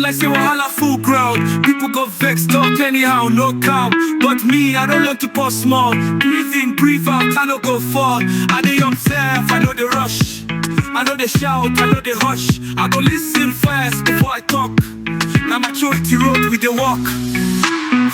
like say wahala full ground. People go vexed up anyhow, no calm. But me, I don't learn to pause small. Breathe in, breathe out, I no go fall. I dey observe, I know the rush. I know they shout, I know they hush. I go listen first before I talk. Now maturity road with the walk.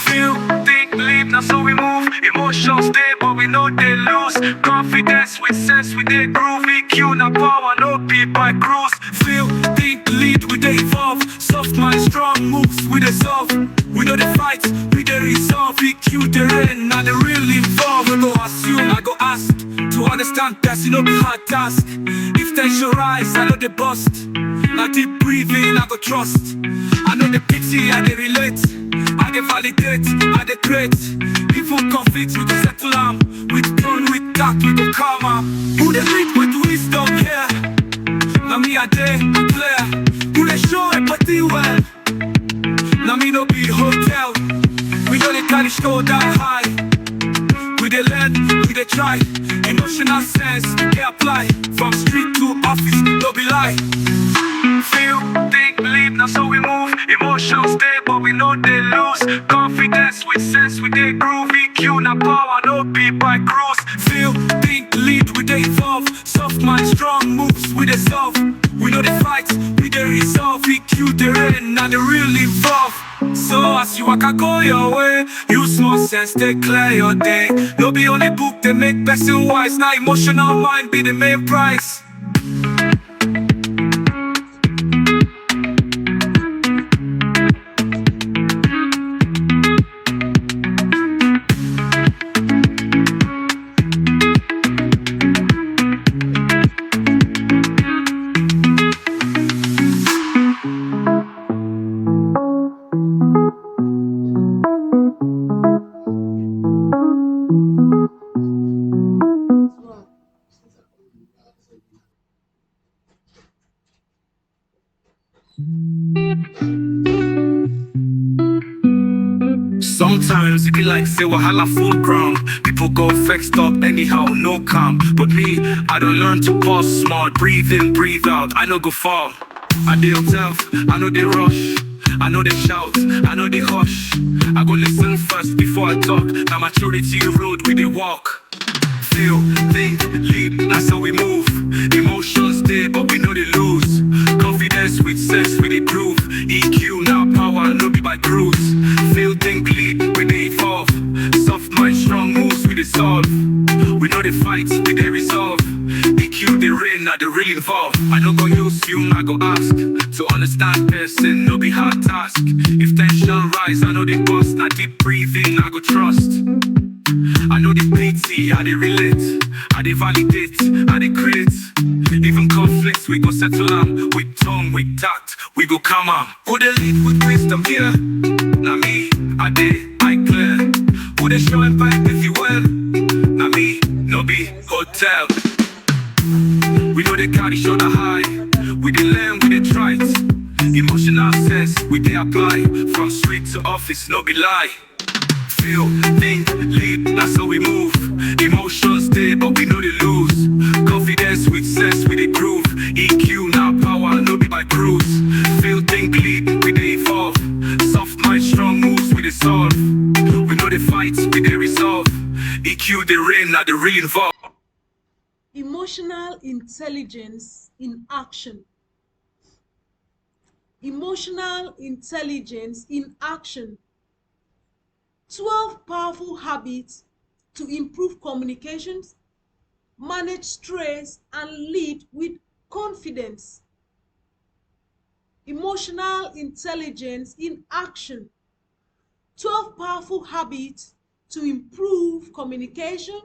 Feel, think, believe, now so we move. Emotions stay, but we know they lose. Confidence with sense, we dey groove. EQ, now power, no be by cruise. Feel, think, lead, we dey evolve. Soft mind, strong moves, we dey solve. We know the fight, we dey resolve. EQ, the rain, now the real involve. I go assume, I go ask. To understand that's no be hard task. If tension rise, I know the bust. Now deep breathing, I go trust. I know the pity, I dey relate. I dey validate, I dey create. Even conflict, we go settle am. With tone, with tact, we go calm am. Who dey lead with wisdom here? Now me I dey clear. Who dey show empathy well? Now me no be hotel. We know they carry shoulder high. We dey learn, we dey try. Emotional sense, they apply. From street to office, no be lie. Feel, think, believe, now so we move. Emotions stay, but we know they lose. Confidence with sense, we dey groove. EQ, now power, no be by cruise. Feel, think, lead, we dey evolve. Soft mind, strong moves, we dey solve. We know the fight, we dey resolve. EQ, the rain, now the real involve. So as you waka go your way, use small sense, take clear your day. No be only book, they make person wise. Now emotional mind be the main prize. Sometimes it be like say wahala full ground. People go vexed up anyhow, no calm. But me, I don't learn to pause small. Breathe in, breathe out, I no go fall. I dey observe, I know they rush. I know they shout, I know they hush. I go listen first before I talk. Now maturity road we dey walk. Feel, think, lead, that's how we move. Emotions stay, but we know they lose. Confidence with sense, we dey prove. EQ, now power, no be by cruise. Feel, think, lead, we dey evolve. Soft mind, strong moves, we dey solve. We know the fight, we dey resolve. EQ, the rain, now the real involve. I no go use you, I go ask. To understand person, no be hard task. If tension rise, I know they bust. Now deep breathing, I go trust. I know the pity, I dey relate. I dey validate, I dey create. Even conflicts, we go settle am. With tongue, with tact, we go calm am. Who dey lead with wisdom here? Now me, I clear. Who dey show empathy well? Now me, no be hotel. We know they carry shoulder high. We dey learn, we dey try it. Emotional sense, we dey apply. From street to office, no be lie. Feel, think, lead, that's how we move. Emotions stay, but we know they lose. Confidence with sense, we dey groove. EQ, now power, no be by cruise. Feel, think, lead, we dey evolve. Soft mind, strong moves, we dey solve. We know the fight, we dey resolve. EQ, the rain, now the real involve. Emotional intelligence in action. Emotional intelligence in action. 12 powerful habits to improve communications, manage stress, and lead with confidence. Emotional intelligence in action. 12 powerful habits to improve communication,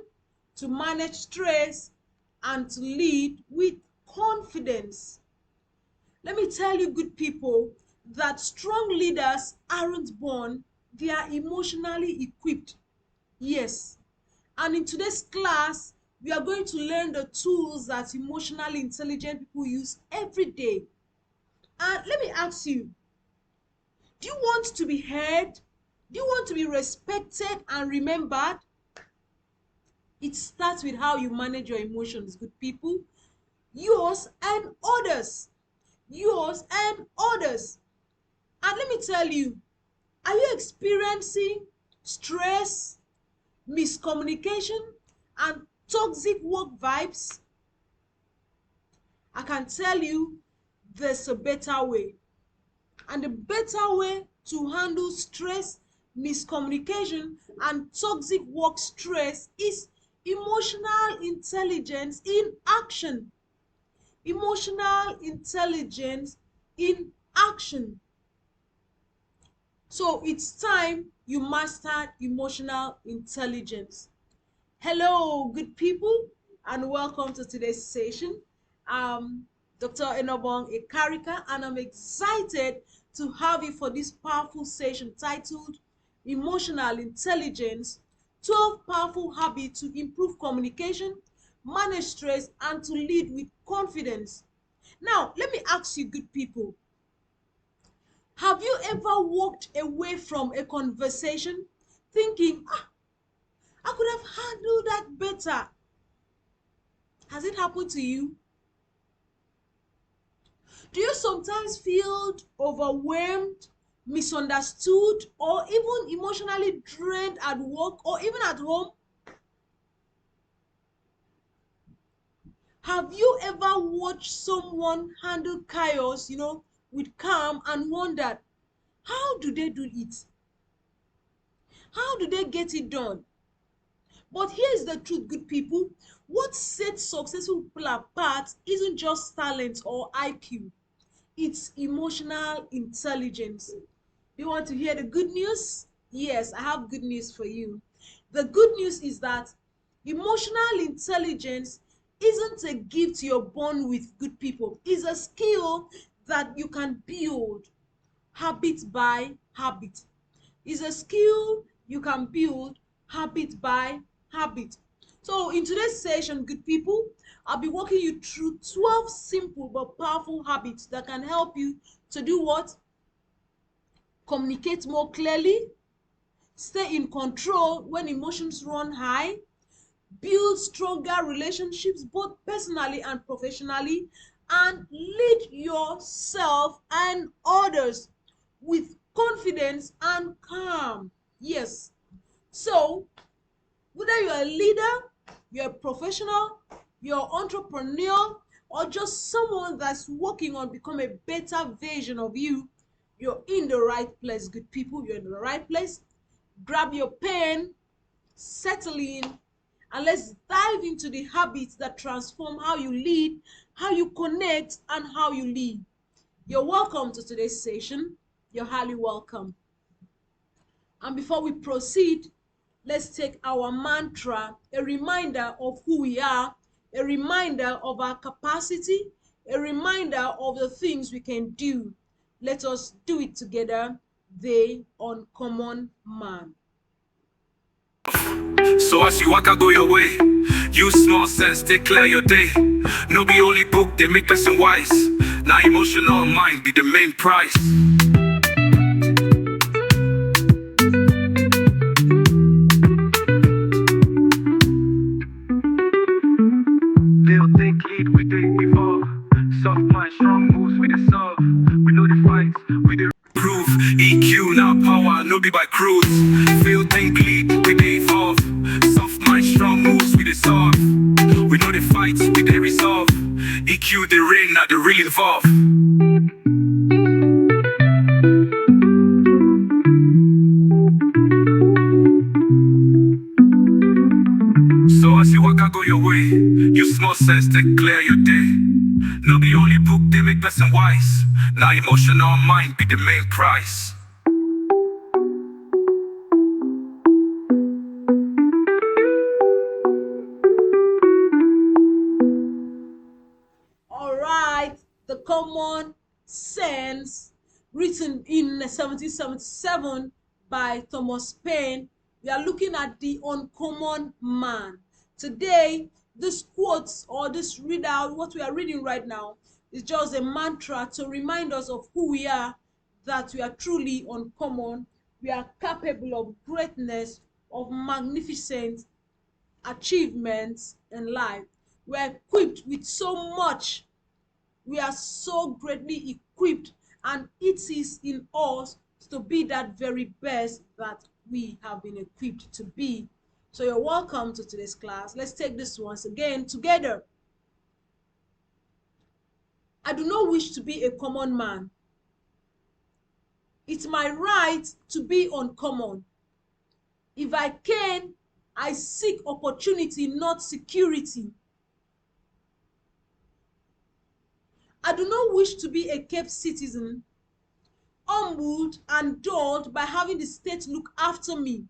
to manage stress, and to lead with confidence. Let me tell you, good people, that strong leaders aren't born, they are emotionally equipped. Yes. And in today's class, we are going to learn the tools that emotionally intelligent people use every day. And let me ask you, do you want to be heard? Do you want to be respected and remembered? It starts with how you manage your emotions, good people. Yours and others. Yours and others. And let me tell you, are you experiencing stress, miscommunication, and toxic work vibes? I can tell you there's a better way. And the better way to handle stress, miscommunication, and toxic work stress is emotional intelligence in action. Emotional intelligence in action. So it's time you master emotional intelligence. Hello, good people, and welcome to today's session. I'm Dr. Enobong Ekarika, and I'm excited to have you for this powerful session titled Emotional Intelligence 12 Powerful Habits to Improve Communication, Manage Stress, and to Lead with Confidence. Now, let me ask you, good people, have you ever walked away from a conversation thinking, I could have handled that better? Has it happened to you? Do you sometimes feel overwhelmed, misunderstood, or even emotionally drained at work or even at home? Have you ever watched someone handle chaos, with calm and wondered, how do they do it? How do they get it done? But here's the truth, good people. What sets successful people apart isn't just talent or IQ. It's emotional intelligence. You want to hear the good news? Yes, I have good news for you. The good news is that emotional intelligence isn't a gift you're born with, good people. It's a skill that you can build habit by habit. It's a skill you can build habit by habit. So in today's session, good people, I'll be walking you through 12 simple but powerful habits that can help you to do what? Communicate more clearly, stay in control when emotions run high, build stronger relationships both personally and professionally, and lead yourself and others with confidence and calm. Yes. So, whether you're a leader, you're a professional, you're an entrepreneur, or just someone that's working on become a better version of you, you're in the right place, good people. You're in the right place. Grab your pen, settle in, and let's dive into the habits that transform how you lead, how you connect, and how you lead. You're welcome to today's session. You're highly welcome. And before we proceed, let's take our mantra, a reminder of who we are, a reminder of our capacity, a reminder of the things we can do. Let us do it together. The uncommon man. So as you waka go your way, use small sense, take clear your day. No be only book, they make person wise. Now emotional mind be the main prize. They'll think lead, we think before. Soft mind, strong moves, we the solve. We know the fights, we the prove. EQ now power, no be by cruise. Feel think lead, we dey evolve. Soft mind, strong moves, we the solve. We know the fights, we dey resolve. EQ the reign, now the real involve. So as you waka go your way, use small sense to clear your day. No be only book, they make person wise. Now emotional mind be the main prize. All right, the common sense, written in 1777 by Thomas Paine. We are looking at the uncommon man. Today, this quote or this readout, what we are reading right now, is just a mantra to remind us of who we are, that we are truly uncommon. We are capable of greatness, of magnificent achievements in life. We are equipped with so much. We are so greatly equipped and it is in us to be that very best that we have been equipped to be. So you're welcome to today's class. Let's take this once again together. I do not wish to be a common man. It's my right to be uncommon. If I can, I seek opportunity, not security. I do not wish to be a kept citizen, humbled and dulled by having the state look after me.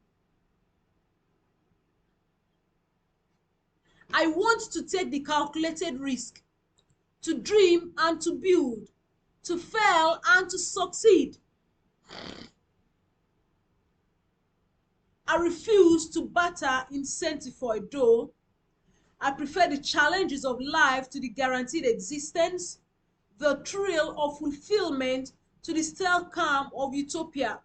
I want to take the calculated risk, to dream and to build, to fail and to succeed. I refuse to barter incentive for a dough. I prefer the challenges of life to the guaranteed existence, the thrill of fulfillment to the stale calm of utopia.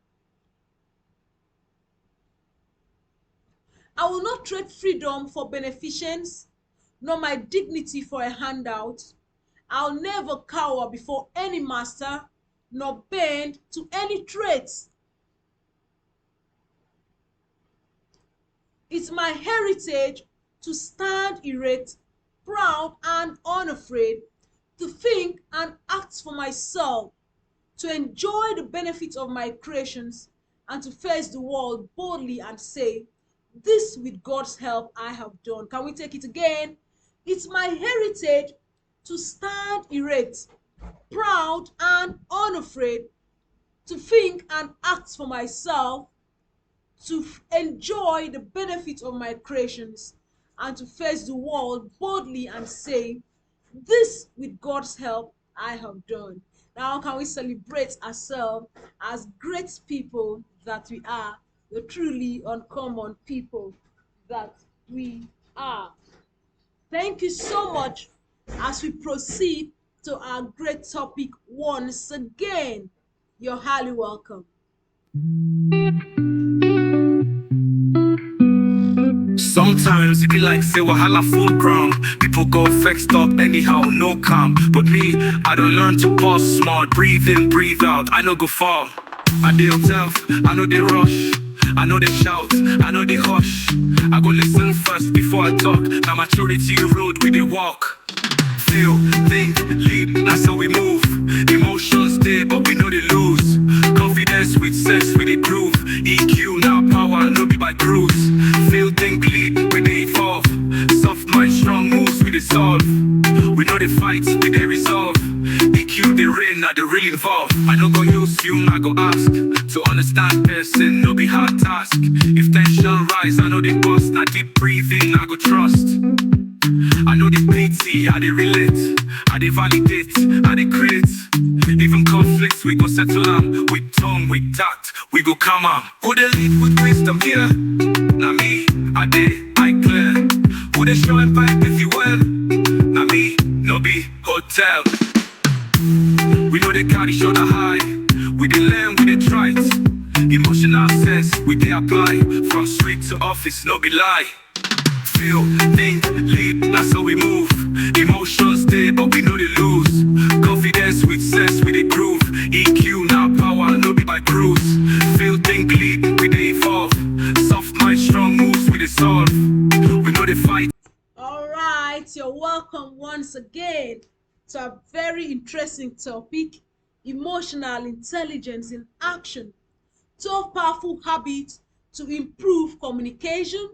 I will not trade freedom for beneficence, nor my dignity for a handout. I'll never cower before any master, nor bend to any traits. It's my heritage to stand erect, proud and unafraid, to think and act for myself, to enjoy the benefits of my creations, and to face the world boldly and say, this with God's help I have done. Can we take it again? It's my heritage to stand erect, proud and unafraid, to think and act for myself, to enjoy the benefits of my creations, and to face the world boldly and say, this with God's help I have done. Now can we celebrate ourselves as great people that we are, the truly uncommon people that we are. Thank you so much as we proceed to our great topic once again. You're highly welcome. Sometimes it be like say wahala full ground. People go vexed up anyhow, no calm. But me, I don't learn to pause smart. Breathe in, breathe out, I no go fall. I dey observe, I know they rush. I know they shout, I know they hush. I go listen first before I talk. Now maturity road we dey walk. Feel, think, lead, that's how we move. Emotions there, but we know they lose. Confidence with sense, we dey groove. EQ now power, no be by cruise. Feel, think, lead, we dey evolve. Soft mind, strong moves, we dey solve. We know they fight, we dey resolve. EQ, they reign, now they really involve. I no go use you, I go ask. To understand person, no be hard task. If tension rise, I know they bust. Now deep breathing, I go trust. I know the pity, I they relate, I they validate, I they create. Even conflicts, we go settle them. With tongue, with tact, we go calm am. Who they lead with wisdom here? Now me, I clear. Who they show and vibe if you well? Now me, no be hotel. We know they carry shoulder high. We they learn, we they try it. Emotional sense, we they apply. From street to office, no be lie. Feel, think, lead, that's how we move. Emotions there, but we know they lose. Confidence with sense, we dey groove. EQ now power, no be by cruise. Feel, think, lead, we dey evolve. Soft mind, strong moves, we dey solve. We know they fight. All right, you're welcome once again to a very interesting topic, emotional intelligence in action. 12 powerful habits to improve communication,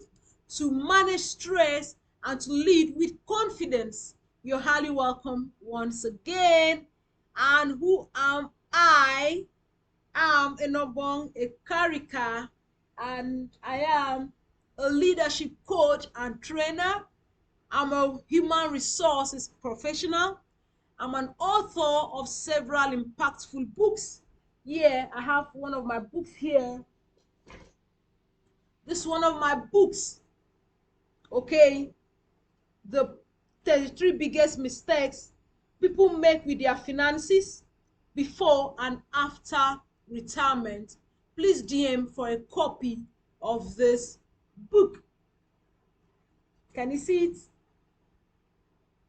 to manage stress, and to lead with confidence. You're highly welcome once again. And who am I? I'm Enobong Ekarika, and I am a leadership coach and trainer. I'm a human resources professional. I'm an author of several impactful books. Yeah, I have one of my books here. This is one of my books. Okay, the 33 biggest mistakes people make with their finances before and after retirement. Please DM for a copy of this book. Can you see it?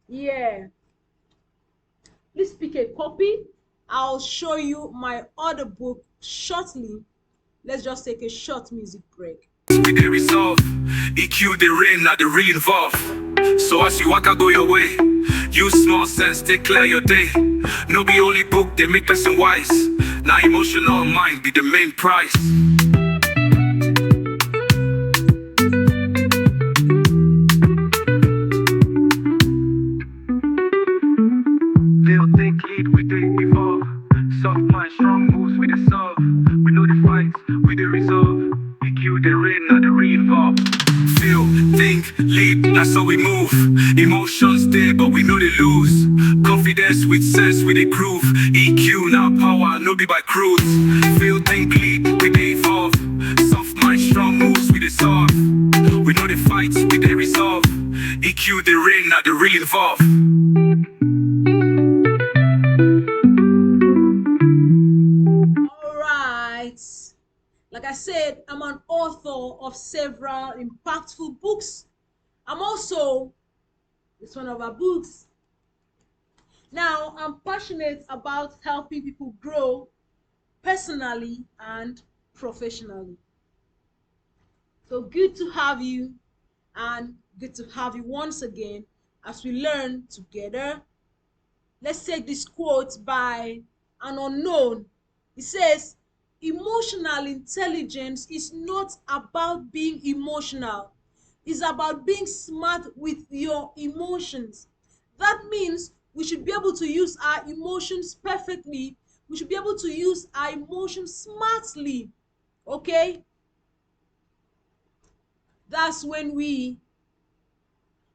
Yeah. Please pick a copy I'll show you my other book shortly. Let's just take a short music break. We dey resolve, EQ the rain, not the real involve. So as you waka go your way, use small sense, take clear your day. No be only book, they make person wise. Now emotional mind be the main prize. They'll think lead, we dey evolve. Soft mind, strong moves, we dey solve. We know the fights, we dey resolve. EQ the rain, not the real involve. Feel, think, lead, that's how we move. Emotions there, but we know they lose. Confidence with sense, we dey groove. EQ now power, no be by cruise. Feel, think, lead, we dey evolve. Soft mind, strong moves, we dey solve. We know the fights, we dey resolve. EQ the rain, not the real involve. All right. Like I said, I'm an author of several impactful books. I'm also, it's one of our books. Now, I'm passionate about helping people grow personally and professionally. So good to have you, and good to have you once again as we learn together. Let's take this quote by an unknown. It says, emotional intelligence is not about being emotional. It's about being smart with your emotions. That means we should be able to use our emotions perfectly. We should be able to use our emotions smartly. Okay? That's when we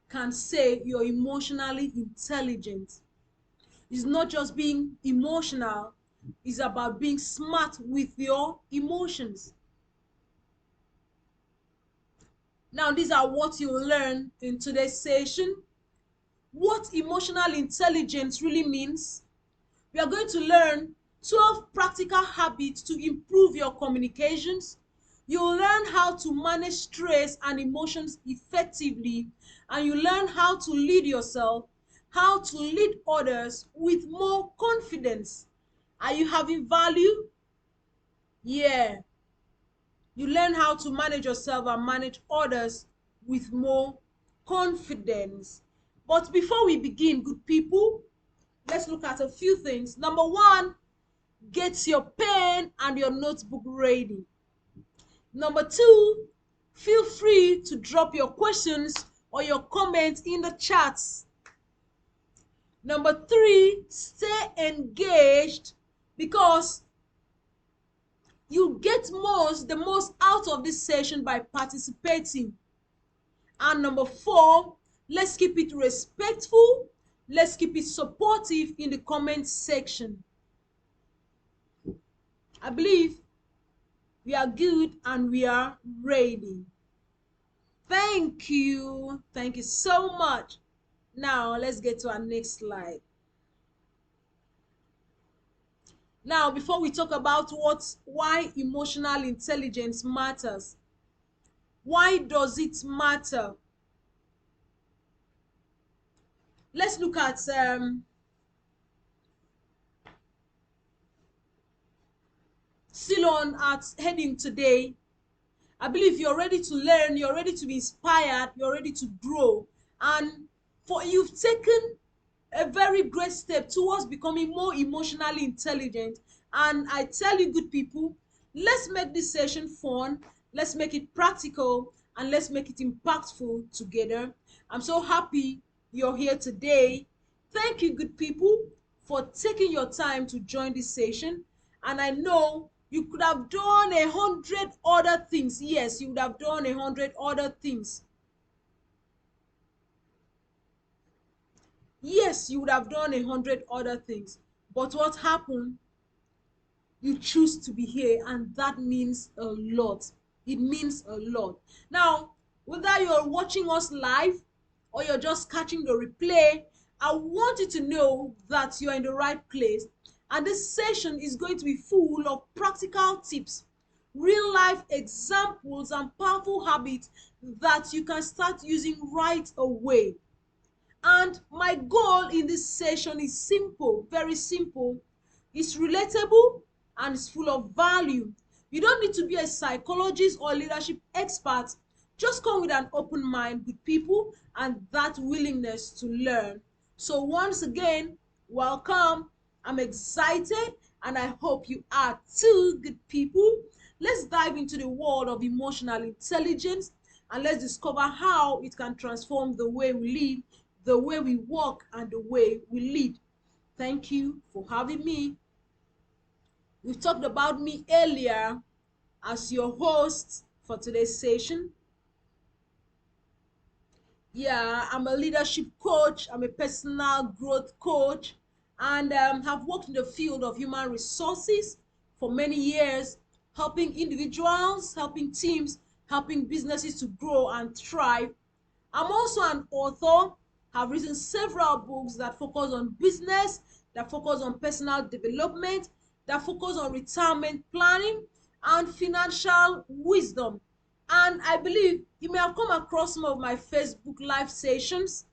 can say you're emotionally intelligent. It's not just being emotional, it's about being smart with your emotions. Now, these are what you'll learn in today's session. What emotional intelligence really means. We are going to learn 12 practical habits to improve your communications. You'll learn how to manage stress and emotions effectively, and you learn how to lead yourself, how to lead others with more confidence. Are you having value? Yeah. You learn how to manage yourself and manage others with more confidence. But before we begin, good people, let's look at a few things. Number one, get your pen and your notebook ready. Number two, feel free to drop your questions or your comments in the chats. Number three, stay engaged, because you get the most out of this session by participating. And number four, let's keep it respectful. Let's keep it supportive in the comment section. I believe we are good and we are ready. Thank you. Thank you so much. Now, let's get to our next slide. Now, before we talk about why emotional intelligence matters, why does it matter? Let's look at still on at heading today. I believe you're ready to learn, you're ready to be inspired, you're ready to grow, and for you've taken a very great step towards becoming more emotionally intelligent. And I tell you, good people, let's make this session fun, let's make it practical, and let's make it impactful together. I'm so happy you're here today. Thank you, good people, for taking your time to join this session. And I know you could have done 100 other things. Yes, you would have done 100 other things. Yes, you would have done 100 other things. But what happened? You choose to be here, and that means a lot. It means a lot. Now, whether you're watching us live or you're just catching the replay, I want you to know that you're in the right place. And this session is going to be full of practical tips, real life examples, and powerful habits that you can start using right away. And my goal in this session is simple, very simple. It's relatable and it's full of value. You don't need to be a psychologist or leadership expert. Just come with an open mind with people and that willingness to learn. So once again, welcome. I'm excited and I hope you are too, good people. Let's dive into the world of emotional intelligence and let's discover how it can transform the way we live, the way we work, and the way we lead. Thank you for having me. We've talked about me earlier as your host for today's session. Yeah, I'm a leadership coach, I'm a personal growth coach, and have worked in the field of human resources for many years, helping individuals, helping teams, helping businesses to grow and thrive. I'm also an author, have written several books that focus on business, that focus on personal development, that focus on retirement planning and financial wisdom. And I believe you may have come across some of my Facebook live sessions,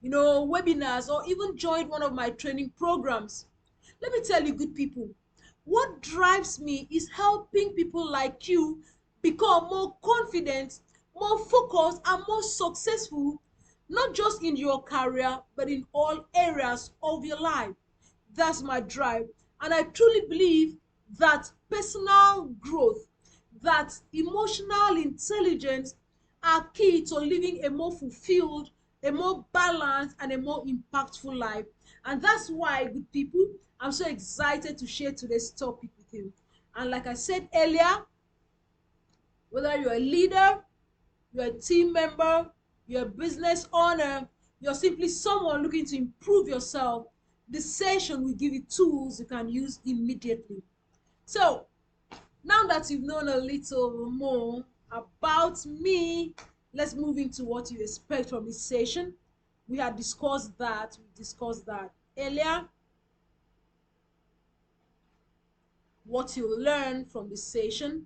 webinars, or even joined one of my training programs. Let me tell you, good people, what drives me is helping people like you become more confident, more focused, and more successful, not just in your career, but in all areas of your life. That's my drive. And I truly believe that personal growth, that emotional intelligence are key to living a more fulfilled, a more balanced, and a more impactful life. And that's why, good people, I'm so excited to share today's topic with you. And like I said earlier, whether you're a leader, you're a team member, you're a business owner, you're simply someone looking to improve yourself, this session will give you tools you can use immediately. So, now that you've known a little more about me, let's move into what you expect from this session. We discussed that earlier. What you'll learn from this session.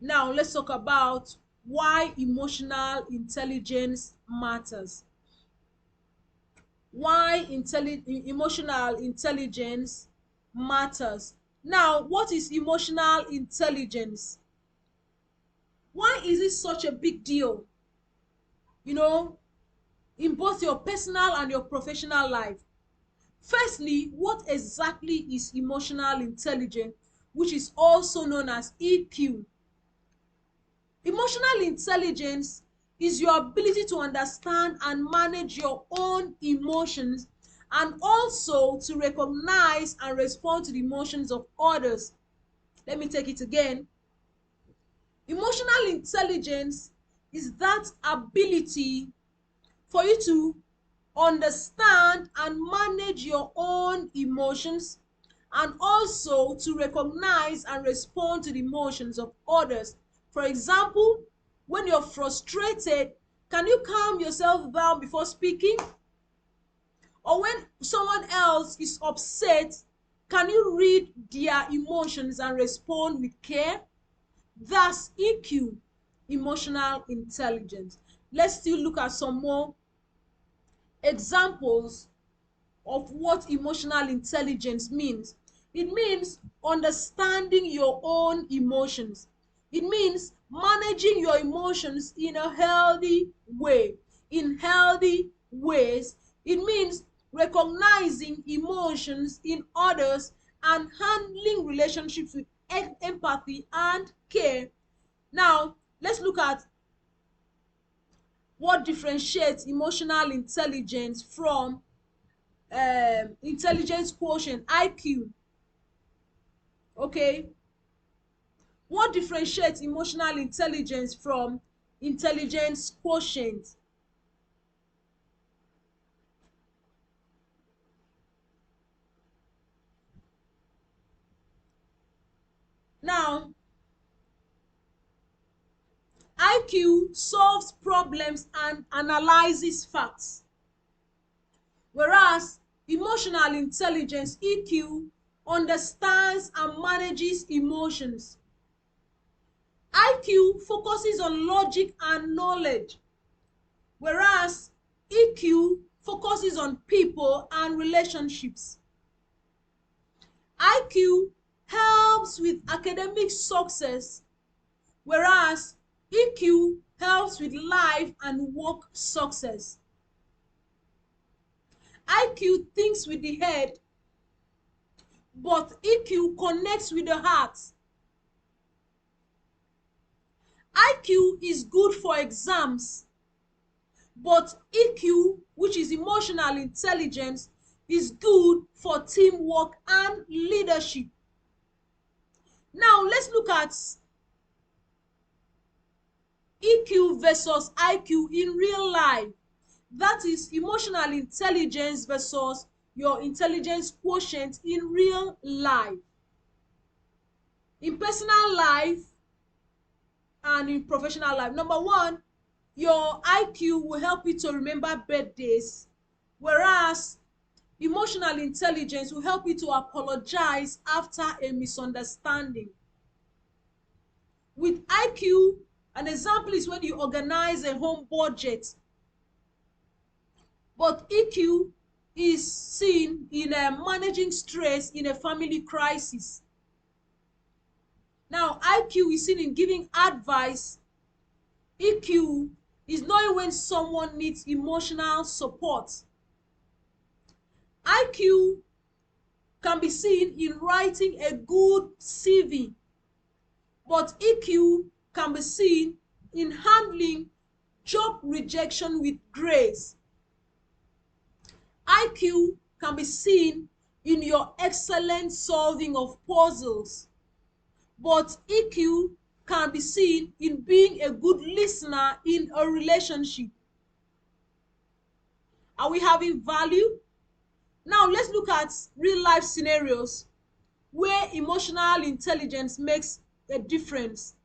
Now, let's talk about why emotional intelligence matters. Why emotional intelligence matters. Now, what is emotional intelligence? Why is it such a big deal? You know, in both your personal and your professional life. Firstly, what exactly is emotional intelligence, which is also known as EQ? Emotional intelligence is your ability to understand and manage your own emotions and also to recognize and respond to the emotions of others. Let me take it again. Emotional intelligence is that ability for you to understand and manage your own emotions and also to recognize and respond to the emotions of others. For example, when you're frustrated, can you calm yourself down before speaking? Or when someone else is upset, can you read their emotions and respond with care? That's EQ, emotional intelligence. Let's still look at some more examples of what emotional intelligence means. It means understanding your own emotions. It means managing your emotions in a healthy way, in healthy ways. It means recognizing emotions in others and handling relationships with empathy and care. Now, let's look at what differentiates emotional intelligence from intelligence quotient, IQ. Okay, what differentiates emotional intelligence from intelligence quotient? Now, IQ solves problems and analyzes facts, whereas emotional intelligence, EQ, understands and manages emotions. IQ focuses on logic and knowledge, whereas EQ focuses on people and relationships. IQ helps with academic success, whereas EQ helps with life and work success. IQ thinks with the head, but EQ connects with the heart. IQ is good for exams, but EQ, which is emotional intelligence, is good for teamwork and leadership. Now, let's look at EQ versus IQ in real life. That is emotional intelligence versus your intelligence quotient in real life. In personal life and in professional life. Number one, your IQ will help you to remember birthdays, whereas emotional intelligence will help you to apologize after a misunderstanding. With IQ, an example is when you organize a home budget, but EQ is seen in managing stress in a family crisis. Now, IQ is seen in giving advice. EQ is knowing when someone needs emotional support. IQ can be seen in writing a good CV, but EQ can be seen in handling job rejection with grace. IQ can be seen in your excellent solving of puzzles, but EQ can be seen in being a good listener in a relationship. Are we having value? Now let's look at real life scenarios where emotional intelligence makes a difference.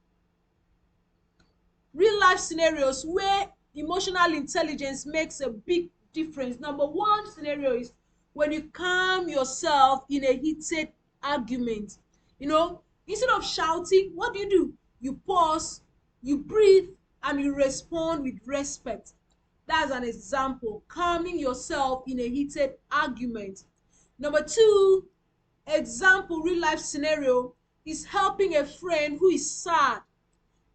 Real life scenarios where emotional intelligence makes a big difference. Number one scenario is when you calm yourself in a heated argument. Instead of shouting, what do? You pause, you breathe, and you respond with respect. That's an example, calming yourself in a heated argument. Number two example, real life scenario, is helping a friend who is sad.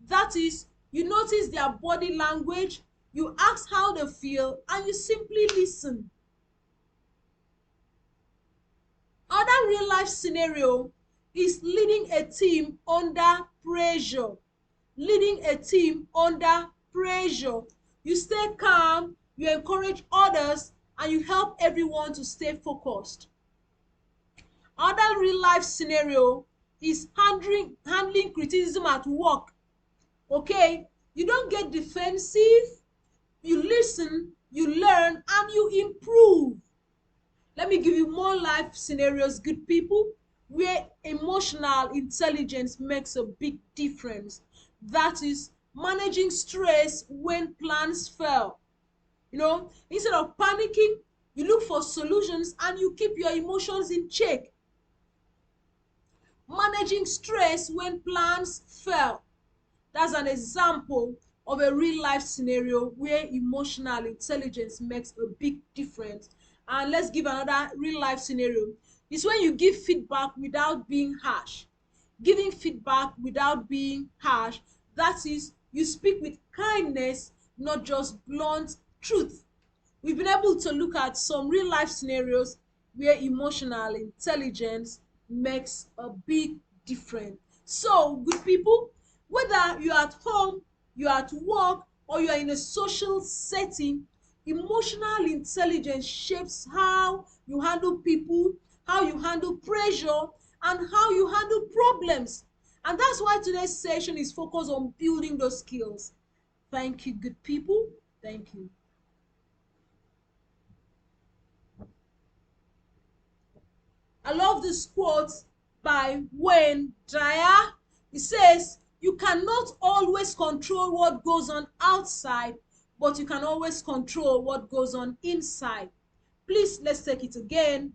That is, you notice their body language, you ask how they feel, and you simply listen. Other real life scenario is leading a team under pressure. Leading a team under pressure. You stay calm, you encourage others, and you help everyone to stay focused. Other real life scenario is handling criticism at work. Okay, you don't get defensive, you listen, you learn, and you improve. Let me give you more life scenarios, good people, where emotional intelligence makes a big difference. That is managing stress when plans fail. Instead of panicking, you look for solutions and you keep your emotions in check. Managing stress when plans fail. That's an example of a real life scenario where emotional intelligence makes a big difference. And let's give another real life scenario. It's when you give feedback without being harsh. Giving feedback without being harsh. That is, you speak with kindness, not just blunt truth. We've been able to look at some real life scenarios where emotional intelligence makes a big difference. So, good people, whether you're at home, you're at work, or you're in a social setting, emotional intelligence shapes how you handle people, how you handle pressure, and how you handle problems. And that's why today's session is focused on building those skills. Thank you, good people. Thank you. I love this quote by Wayne Dyer. It says, you cannot always control what goes on outside, but you can always control what goes on inside. Please, let's take it again.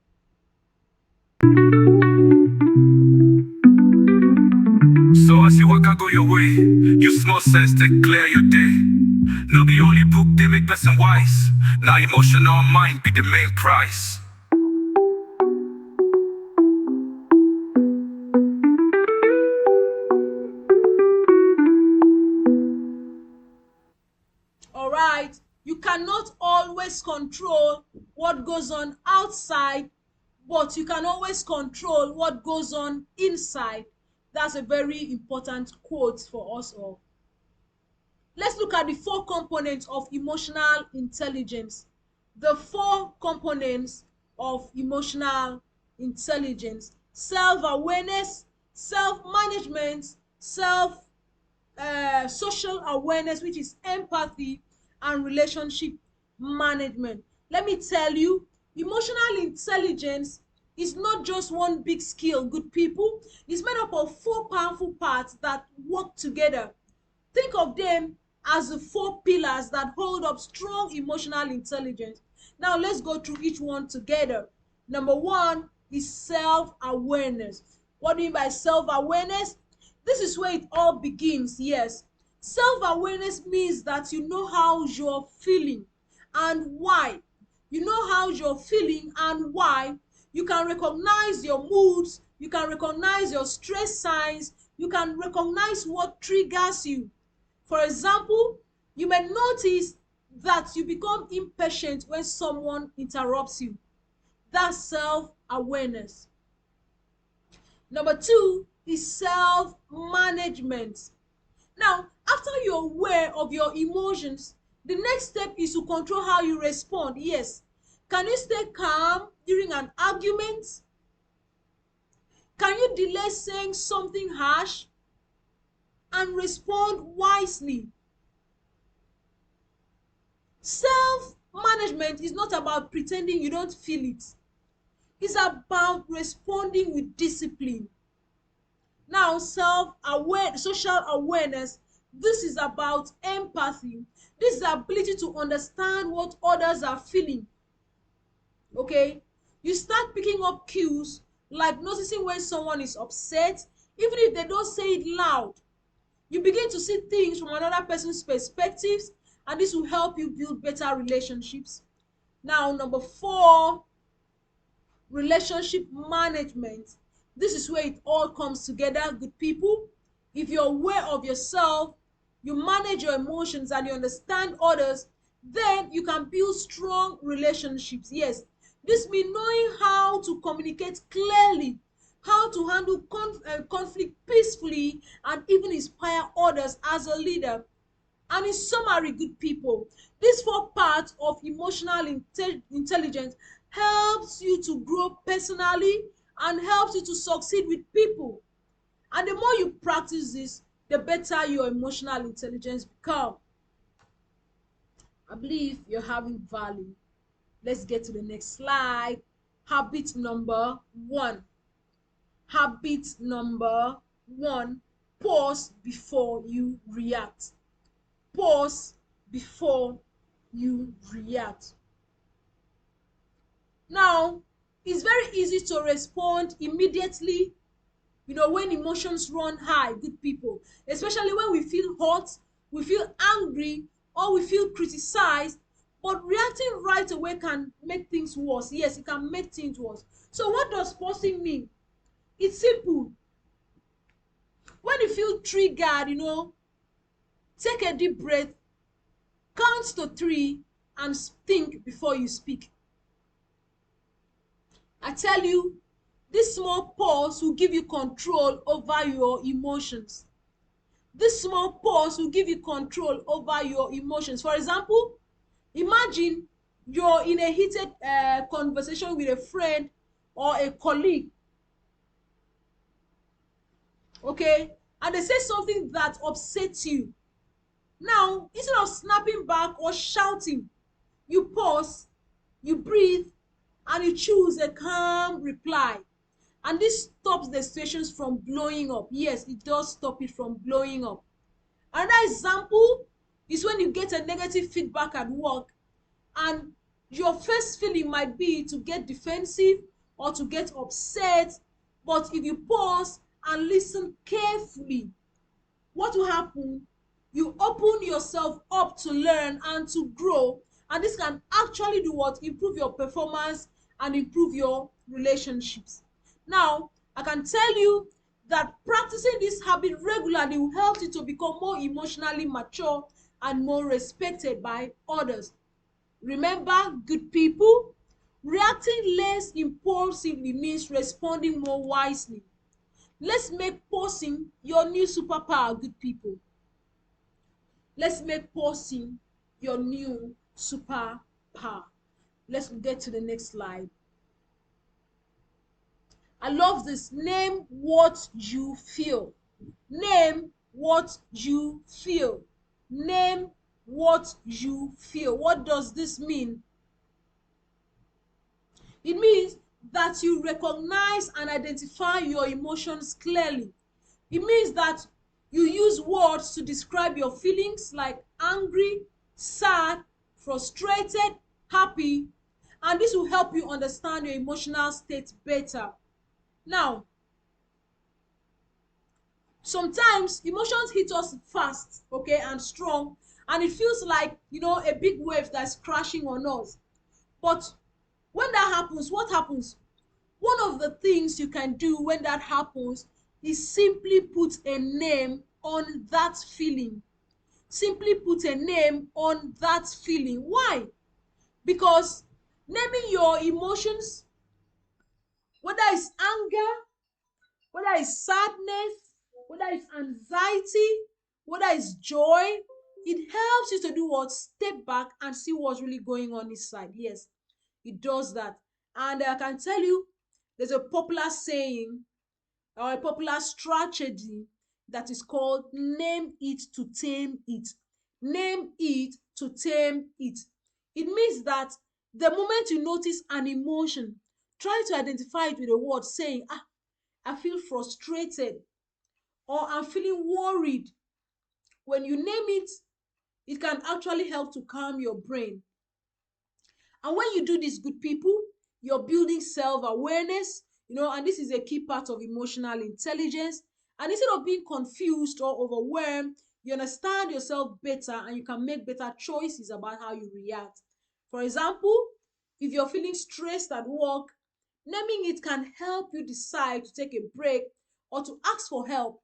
So as you walk, I go your way. Use small sense to clear your day. No be only book they make person wise. Now emotional mind be the main price. All right, you cannot always control what goes on outside, but you can always control what goes on inside. That's a very important quote for us all. Let's look at the four components of emotional intelligence. The four components of emotional intelligence: self-awareness, self-management, self social awareness, which is empathy, and relationship management. Let me tell you, emotional intelligence is not just one big skill, good people. It's made up of four powerful parts that work together. Think of them as the four pillars that hold up strong emotional intelligence. Now let's go through each one together. Number one is self-awareness. What do you mean by self-awareness? This is where it all begins. Yes, self-awareness means that you know how you're feeling and why. You know how you're feeling and why. You can recognize your moods, you can recognize your stress signs, you can recognize what triggers you. For example, you may notice that you become impatient when someone interrupts you. That's self-awareness. Number two is self-management. Now, after you're aware of your emotions, the next step is to control how you respond. Yes. Can you stay calm during an argument? Can you delay saying something harsh and respond wisely? Self-management is not about pretending you don't feel it. It's about responding with discipline. Now, social awareness, this is about empathy. This is the ability to understand what others are feeling. Okay? You start picking up cues like noticing when someone is upset, even if they don't say it loud. You begin to see things from another person's perspectives, and this will help you build better relationships. Now, number four, relationship management. This is where it all comes together, good people. If you're aware of yourself, you manage your emotions, and you understand others, then you can build strong relationships. Yes, this means knowing how to communicate clearly, how to handle conflict peacefully, and even inspire others as a leader. And in summary, good people, these four parts of emotional intelligence helps you to grow personally and helps you to succeed with people. And the more you practice this, the better your emotional intelligence become. I believe you're having value. Let's get to the next slide. Habit number one. Habit number one: pause before you react. Pause before you react. Now, it's very easy to respond immediately, when emotions run high, good people, especially when we feel hot, we feel angry, or we feel criticized. But reacting right away can make things worse. Yes, it can make things worse. So what does pausing mean? It's simple. When you feel triggered, take a deep breath, count to three, and think before you speak. I tell you, this small pause will give you control over your emotions. This small pause will give you control over your emotions. For example, imagine you're in a heated conversation with a friend or a colleague, okay, and they say something that upsets you. Now, instead of snapping back or shouting, you pause, you breathe, and you choose a calm reply. And this stops the situations from blowing up. Yes, it does stop it from blowing up. Another example is when you get a negative feedback at work, and your first feeling might be to get defensive or to get upset. But if you pause and listen carefully, what will happen? You open yourself up to learn and to grow, and this can actually do what? Improve your performance and improve your relationships. Now, I can tell you that practicing this habit regularly will help you to become more emotionally mature and more respected by others. Remember, good people, reacting less impulsively means responding more wisely. Let's make pausing your new superpower, good people. Let's make pausing your new superpower. Let's get to the next slide. I love this. Name what you feel. Name what you feel. Name what you feel. What does this mean? It means that you recognize and identify your emotions clearly. It means that you use words to describe your feelings like angry, sad, frustrated, happy, and this will help you understand your emotional state better. Now, sometimes emotions hit us fast, okay, and strong, and it feels like, a big wave that's crashing on us. But when that happens, what happens? One of the things you can do when that happens is simply put a name on that feeling. Simply put a name on that feeling. Why? Because naming your emotions, whether it's anger, whether it's sadness, whether it's anxiety, whether it's joy, it helps you to do what? Step back and see what's really going on inside. Yes, it does that. And I can tell you, there's a popular saying or a popular strategy that is called name it to tame it. Name it to tame it. It means that the moment you notice an emotion, try to identify it with a word saying, I feel frustrated or I'm feeling worried. When you name it, it can actually help to calm your brain. And when you do this, good people, you're building self-awareness, and this is a key part of emotional intelligence. And instead of being confused or overwhelmed, you understand yourself better and you can make better choices about how you react. For example, if you're feeling stressed at work, naming it can help you decide to take a break or to ask for help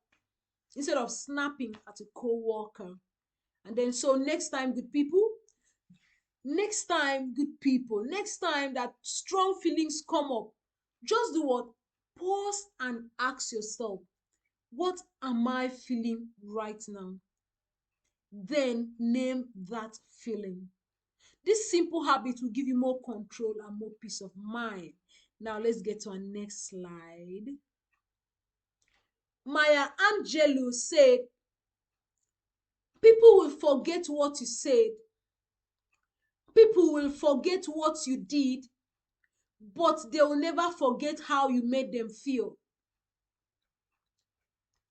instead of snapping at a co-worker. And then, so next time, good people, next time that strong feelings come up, just do what? Pause and ask yourself, what am I feeling right now? Then name that feeling. This simple habit will give you more control and more peace of mind. Now let's get to our next slide. Maya Angelou said, people will forget what you said, people will forget what you did, but they will never forget how you made them feel.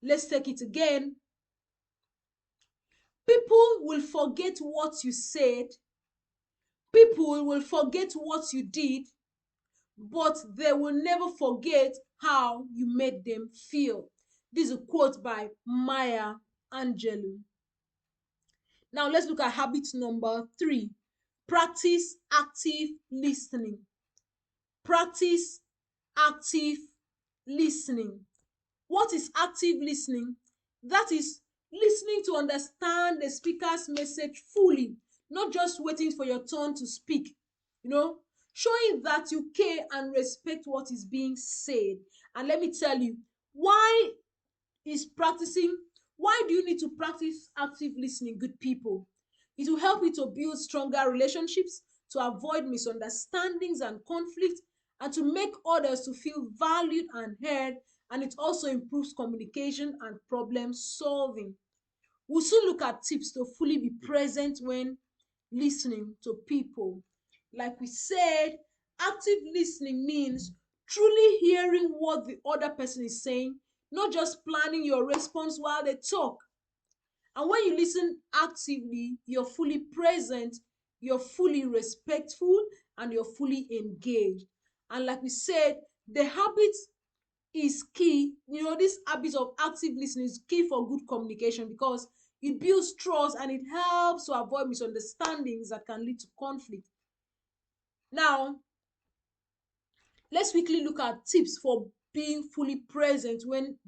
Let's take it again. People will forget what you said, people will forget what you did, but they will never forget how you made them feel. This is a quote by Maya Angelou. Now let's look at habit number 3. Practice active listening. Practice active listening. What is active listening? That is listening to understand the speaker's message fully, not just waiting for your turn to speak. Showing that you care and respect what is being said. And let me tell you, why is practicing why do you need to practice active listening, good people? It will help you to build stronger relationships, to avoid misunderstandings and conflict, and to make others to feel valued and heard. And it also improves communication and problem solving. We'll soon look at tips to fully be present when listening to people. Like we said, active listening means truly hearing what the other person is saying, not just planning your response while they talk. And when you listen actively, you're fully present, you're fully respectful, and you're fully engaged. And like we said, the habit is key. This habit of active listening is key for good communication, because it builds trust, and it helps to avoid misunderstandings that can lead to conflict. Now, let's quickly look at tips for being fully present when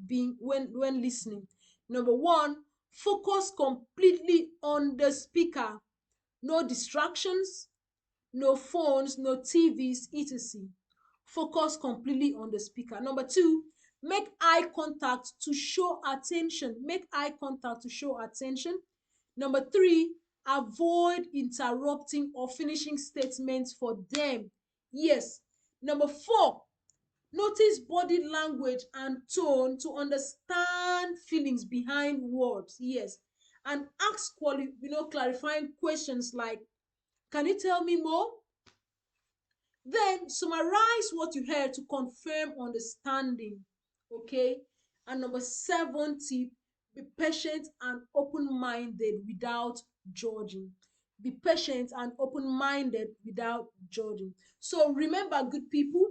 listening. Number one, focus completely on the speaker. No distractions, no phones, no TVs, etc. Focus completely on the speaker. Number two, make eye contact to show attention. Make eye contact to show attention. Number three, avoid interrupting or finishing statements for them. Yes. Number four, notice body language and tone to understand feelings behind words. Yes. And ask clarifying questions like, can you tell me more? Then summarize what you heard to confirm understanding. Okay. And number seven tip, be patient and open-minded without judging. Be patient and open-minded without judging. So remember, good people,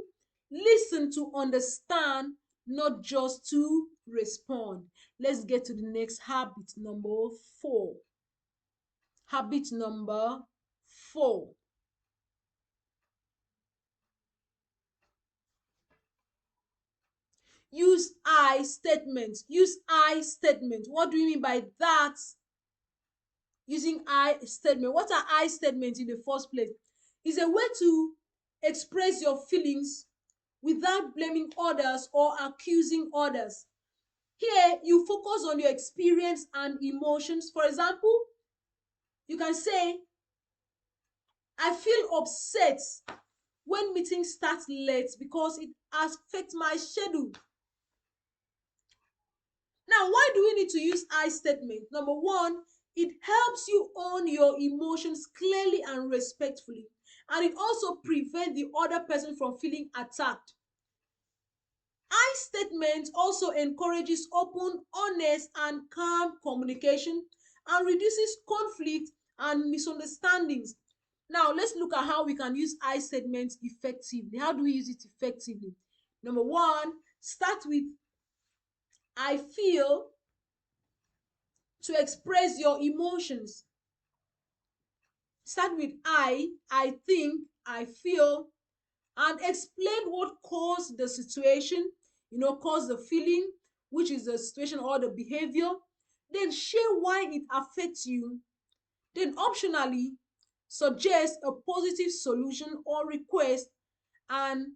listen to understand, not just to respond. Let's get to the next habit, number four. Habit number four. Use I statement. Use I statement. What do you mean by that? Using I statement. What are I statements in the first place? Is a way to express your feelings without blaming others or accusing others. Here, you focus on your experience and emotions. For example, you can say, I feel upset when meeting starts late because it affects my schedule. Now, why do we need to use I statement? Number one, it helps you own your emotions clearly and respectfully, and it also prevents the other person from feeling attacked. I statement also encourages open, honest, and calm communication and reduces conflict and misunderstandings. Now, let's look at how we can use I statements effectively. How do we use it effectively? Number one, start with I feel to express your emotions. Start with I think, I feel, and explain what caused the situation, caused the feeling, which is the situation or the behavior. Then share why it affects you. Then optionally suggest a positive solution or request, and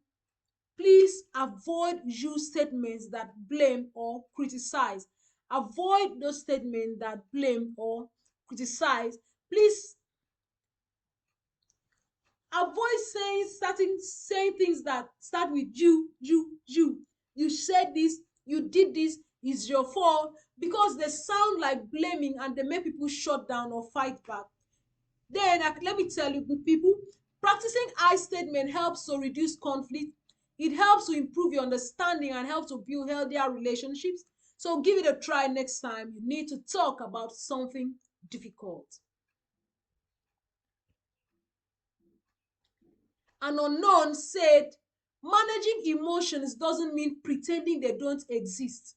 please avoid use statements that blame or criticize. Avoid those statements that blame or criticize. Please avoid saying things that start with you. You said this, you did this, it's your fault, because they sound like blaming and they make people shut down or fight back. Then let me tell you, good people, practicing I statement helps to reduce conflict. It helps to improve your understanding and helps to build healthier relationships. So give it a try next time you need to talk about something difficult. An unknown said, managing emotions doesn't mean pretending they don't exist.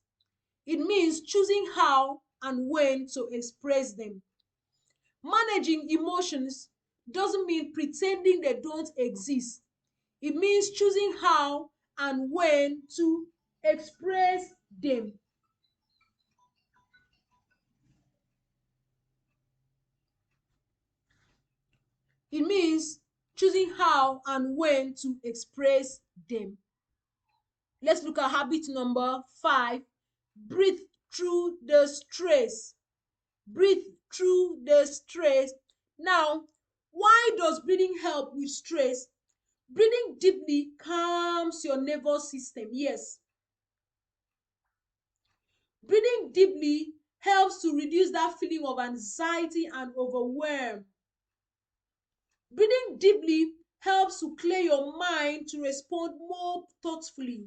It means choosing how and when to express them. Managing emotions doesn't mean pretending they don't exist. It means choosing how and when to express them. It means choosing how and when to express them. Let's look at habit number five. Breathe through the stress. Breathe through the stress. Now, why does breathing help with stress? Breathing deeply calms your nervous system. Yes. Breathing deeply helps to reduce that feeling of anxiety and overwhelm. Breathing deeply helps to clear your mind to respond more thoughtfully.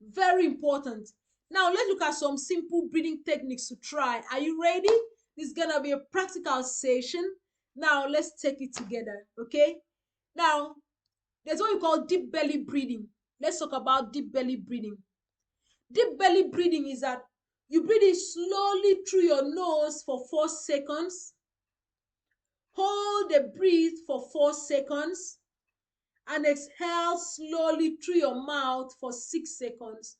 Very important. Now, let's look at some simple breathing techniques to try. Are you ready? This is gonna be a practical session. Now, let's take it together, okay? Now, there's what we call deep belly breathing. Let's talk about deep belly breathing. Deep belly breathing is that You breathe in slowly through your nose for 4 seconds. Hold the breath for 4 seconds and exhale slowly through your mouth for 6 seconds.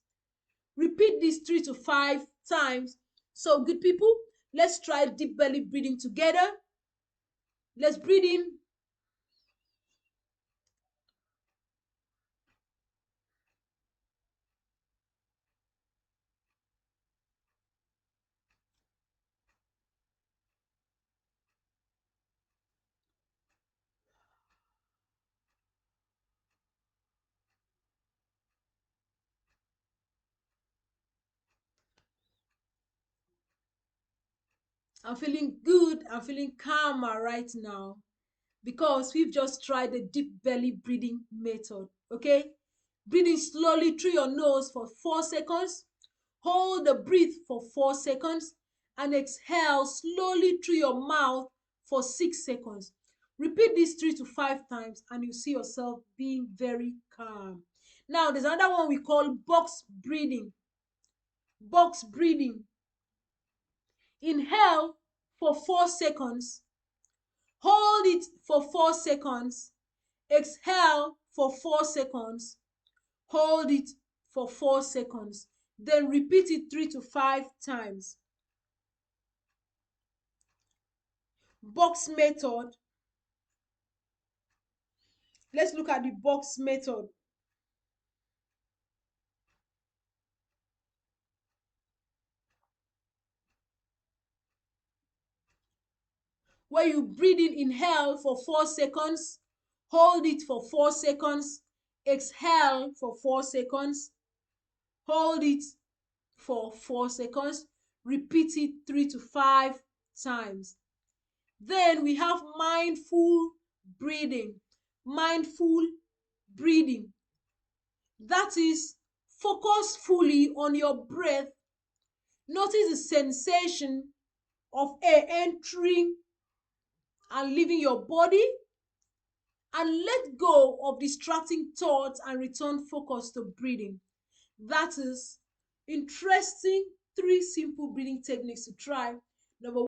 Repeat this 3 to 5 times. So, good people, let's try deep belly breathing together. Let's breathe in. I'm feeling good. I'm feeling calmer right now because we've just tried the deep belly breathing method. Okay? Breathing slowly through your nose for 4 seconds. Hold the breath for 4 seconds and exhale slowly through your mouth for 6 seconds. Repeat this 3 to 5 times and you see yourself being very calm. Now, there's another one we call box breathing. Box breathing. Inhale for 4 seconds. Hold it for 4 seconds. Exhale for 4 seconds. Hold it for 4 seconds. Then repeat it 3 to 5 times. Box method. Let's look at the box method. Where you breathe in, inhale for 4 seconds, hold it for 4 seconds, exhale for 4 seconds, hold it for 4 seconds, repeat it 3 to 5 times. Then we have mindful breathing. Mindful breathing. That is, focus fully on your breath. Notice the sensation of air entering and leaving your body, and let go of distracting thoughts and return focus to breathing. That is interesting. 3 simple breathing techniques to try. Number